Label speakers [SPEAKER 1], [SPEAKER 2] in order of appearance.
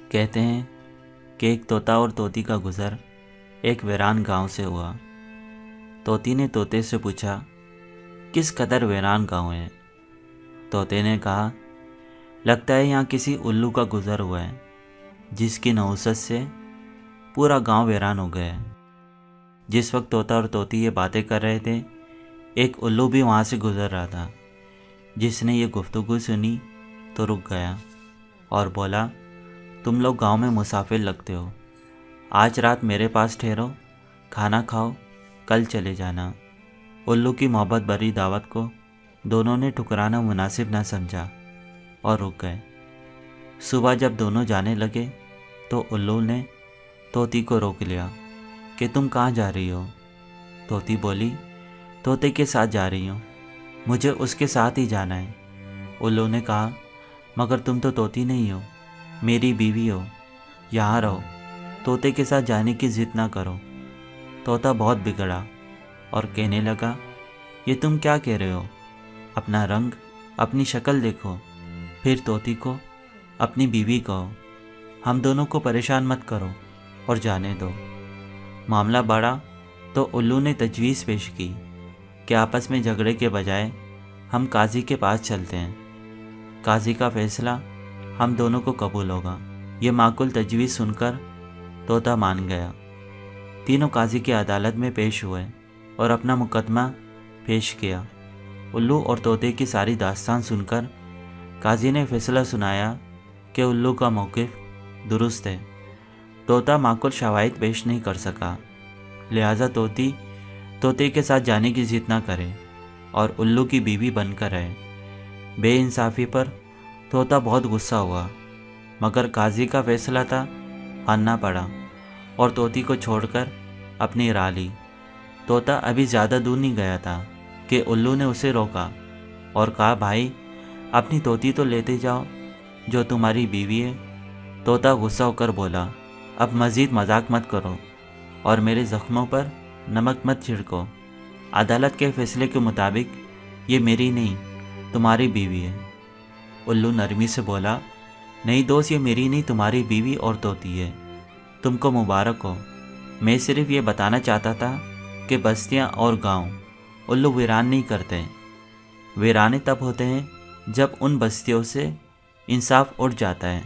[SPEAKER 1] کہتے ہیں کہ ایک طوطا اور طوطی کا گزر ایک ویران گاؤں سے ہوا۔ طوطی نے طوطے سے پوچھا، کس قدر ویران گاؤں ہے؟ طوطے نے کہا، لگتا ہے یہاں کسی الو کا گزر ہوا ہے جس کی نحوست سے پورا گاؤں ویران ہو گیا ہے۔ جس وقت طوطا اور طوطی یہ باتیں کر رہے تھے، ایک الو بھی وہاں سے گزر رہا تھا۔ جس نے یہ گفتگو سنی تو رک گیا اور بولا، تم لوگ گاؤں میں مسافر لگتے ہو، آج رات میرے پاس ٹھہرو، کھانا کھاؤ، کل چلے جانا۔ الو کی محبت بھری دعوت کو دونوں نے ٹھکرانا مناسب نہ سمجھا اور رک گئے۔ صبح جب دونوں جانے لگے تو الو نے طوطی کو روک لیا کہ تم کہاں جا رہی ہو؟ طوطی بولی، طوطے کے ساتھ جا رہی ہوں، مجھے اس کے ساتھ ہی جانا ہے۔ الو نے کہا، مگر تم تو طوطی نہیں ہو، میری بیوی ہو، یہاں رہو، طوطے کے ساتھ جانے کی ضد نہ کرو۔ طوطا بہت بگڑا اور کہنے لگا، یہ تم کیا کہہ رہے ہو؟ اپنا رنگ، اپنی شکل دیکھو۔ پھر طوطی کو اپنی بیوی کہو، ہم دونوں کو پریشان مت کرو اور جانے دو۔ معاملہ بڑھا تو الو نے تجویز پیش کی کہ آپس میں جھگڑے کے بجائے ہم قاضی کے پاس چلتے ہیں، قاضی کا فیصلہ ہم دونوں کو قبول ہوگا۔ یہ معقول تجویز سن کر طوطا مان گیا۔ تینوں قاضی کی عدالت میں پیش ہوئے اور اپنا مقدمہ پیش کیا۔ الو اور طوطے کی ساری داستان سن کر قاضی نے فیصلہ سنایا کہ الو کا موقف درست ہے۔ طوطا معقول شواہد پیش نہیں کر سکا، لہٰذا طوطے کے ساتھ جانے کی ضد نہ کرے اور الو کی بیوی بن کر رہے۔ بے انصافی پر طوطا بہت غصہ ہوا، مگر قاضی کا فیصلہ تھا، ماننا پڑا اور طوطی کو چھوڑ کر اپنی راہ لی۔ طوطا ابھی زیادہ دور نہیں گیا تھا کہ الو نے اسے روکا اور کہا، بھائی اپنی طوطی تو لیتے جاؤ جو تمہاری بیوی ہے۔ طوطا غصہ ہو کر بولا، اب مزید مذاق مت کرو اور میرے زخموں پر نمک مت چھڑکو۔ عدالت کے فیصلے کے مطابق یہ میری نہیں، تمہاری بیوی ہے۔ الو نرمی سے بولا، نہیں دوست، یہ میری نہیں، تمہاری بیوی اور طوطی ہے، تم کو مبارک ہو۔ میں صرف یہ بتانا چاہتا تھا کہ بستیاں اور گاؤں الو ویران نہیں کرتے، ویرانے تب ہوتے ہیں جب ان بستیوں سے انصاف اٹھ جاتا ہے۔